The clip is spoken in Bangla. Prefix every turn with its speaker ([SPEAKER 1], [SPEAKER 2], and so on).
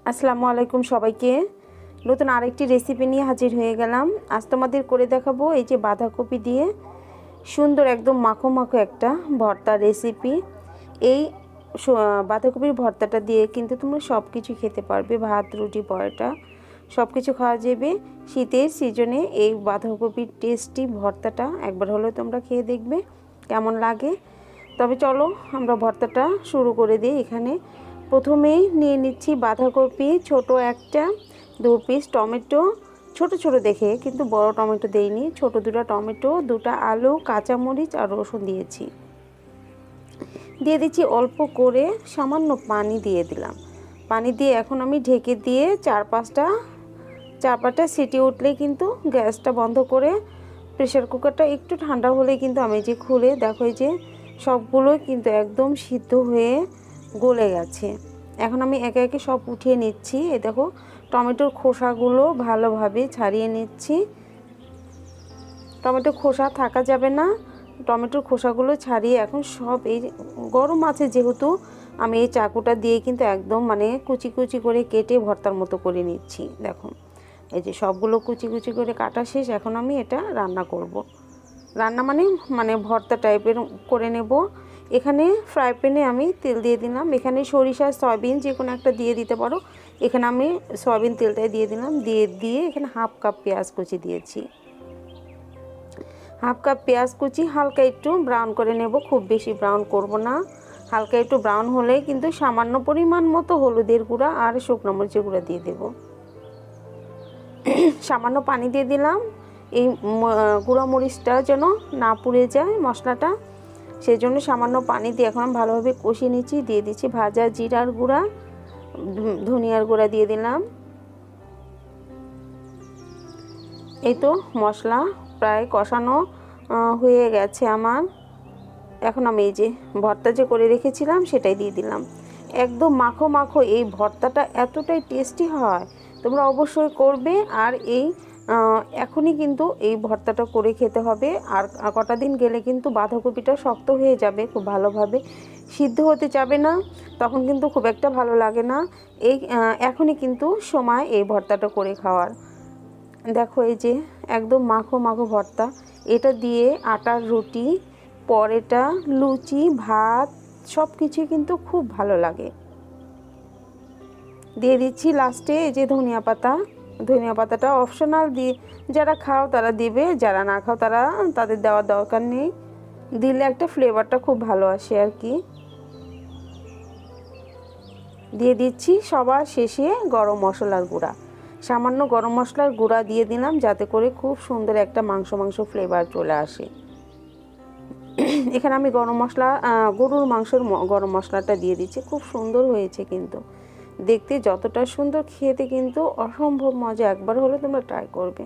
[SPEAKER 1] আসসালামু আলাইকুম সবাইকে। নতুন আরেকটি রেসিপি নিয়ে হাজির হয়ে গেলাম। আজ তোমাদের করে দেখাবো এই যে বাঁধাকপি দিয়ে সুন্দর একদম মাখো মাখো একটা ভর্তা রেসিপি। এই বাঁধাকপির ভর্তাটা দিয়ে কিন্তু তোমরা সব কিছু খেতে পারবে, ভাত, রুটি, পরোটা সব কিছু খাওয়া যাবে। শীতের সিজনে এই বাঁধাকপির টেস্টি ভর্তাটা একবার হলেও তোমরা খেয়ে দেখবে কেমন লাগে। তবে চলো আমরা ভর্তাটা শুরু করে দিই। এখানে প্রথমেই নিয়ে নিচ্ছি বাঁধাকপি, ছোট একটা, 2 পিস টমেটো, ছোট ছোট দেখে, কিন্তু বড় টমেটো দেইনি, ছোট 2টা টমেটো, 2টা আলু, কাঁচামরিচ আর রসুন দিয়েছি। দিয়ে দিচ্ছি অল্প করে সামান্য পানি দিয়ে দিলাম। পানি দিয়ে এখন আমি ঢেকে দিয়ে 4-5টা সিটি উঠলে কিন্তু গ্যাসটা বন্ধ করে প্রেশার কুকারটা একটু ঠান্ডা হলে কিন্তু আমি যে খুলে দেখো যে সবগুলো কিন্তু একদম সিদ্ধ হয়ে গলে গেছে। এখন আমি একে একে সব উঠিয়ে নিচ্ছি। এই দেখো টমেটোর খোসাগুলো ভালোভাবে ছাড়িয়ে নিচ্ছি। টমেটোর খোসা থাকা যাবে না, টমেটোর খোসাগুলো ছাড়িয়ে এখন সব এই গরম আছে যেহেতু আমি এই চাকুটা দিয়ে কিন্তু একদম মানে কুচি কুচি করে কেটে ভর্তার মতো করে নিচ্ছি। দেখো এই যে সবগুলো কুচি কুচি করে কাটা শেষ। এখন আমি এটা রান্না করব। রান্না মানে ভর্তা টাইপের করে নেব। এখানে ফ্রাই প্যানে আমি তেল দিয়ে দিলাম। এখানে সরিষা, সয়াবিন যে কোনো একটা দিয়ে দিতে পারো। এখানে আমি সয়াবিন তেলটাই দিয়ে দিলাম। দিয়ে এখানে 1/2 কাপ পেঁয়াজ কুচি দিয়েছি। 1/2 কাপ পেঁয়াজ কুচি হালকা একটু ব্রাউন করে নেব, খুব বেশি ব্রাউন করব না। হালকা একটু ব্রাউন হলেই কিন্তু সামান্য পরিমাণ মতো হলুদের গুঁড়া আর শুকনো মরিচের গুঁড়া দিয়ে দেব। সামান্য পানি দিয়ে দিলাম। এই গুঁড়া মরিচটা যেন না পুড়ে যায় মশলাটা, সেই জন্য সামান্য পানি দিয়ে এখন ভালোভাবে কষিয়ে নিচ্ছি। দিয়ে দিচ্ছি ভাজা জিরার গুঁড়া, ধনিয়ার গুঁড়া দিয়ে দিলাম। এই তো মশলা প্রায় কষানো হয়ে গেছে আমার। এখন আমি এই যে ভর্তা যে করে রেখেছিলাম সেটাই দিয়ে দিলাম। একদম মাখো মাখো এই ভর্তাটা এতটাই টেস্টি হয়, তোমরা অবশ্যই করবে। আর এই এখনই কিন্তু এই ভর্তাটা করে খেতে হবে। আর কটা দিন গেলে কিন্তু বাঁধাকপিটা শক্ত হয়ে যাবে, খুব ভালোভাবে সিদ্ধ হতে যাবে না, তখন কিন্তু খুব একটা ভালো লাগে না। এই এখনই কিন্তু সময় এই ভর্তাটা করে খাওয়ার। দেখো এই যে একদম মাখো মাখো ভর্তা, এটা দিয়ে আটার রুটি, পরোটা, লুচি, ভাত সব কিছুই কিন্তু খুব ভালো লাগে। দিয়ে দিচ্ছি লাস্টে এই যে ধনিয়া পাতাটা অপশনাল, দিয়ে যারা খাও তারা দিবে, যারা না খাও তারা তাদের দেওয়ার দরকার নেই, দিলে একটা ফ্লেভারটা খুব ভালো আসে আর কি। দিয়ে দিচ্ছি সবার শেষে গরম মশলার গুঁড়া, সামান্য গরম মশলার গুঁড়া দিয়ে দিলাম যাতে করে খুব সুন্দর একটা মাংস ফ্লেভার চলে আসে। এখানে আমি গরুর মাংসের গরম মশলাটা দিয়ে দিচ্ছি। খুব সুন্দর হয়েছে কিন্তু দেখতে, যতটা সুন্দর খেতে কিন্তু অসম্ভব মজা। একবার হলে তোমরা ট্রাই করবে।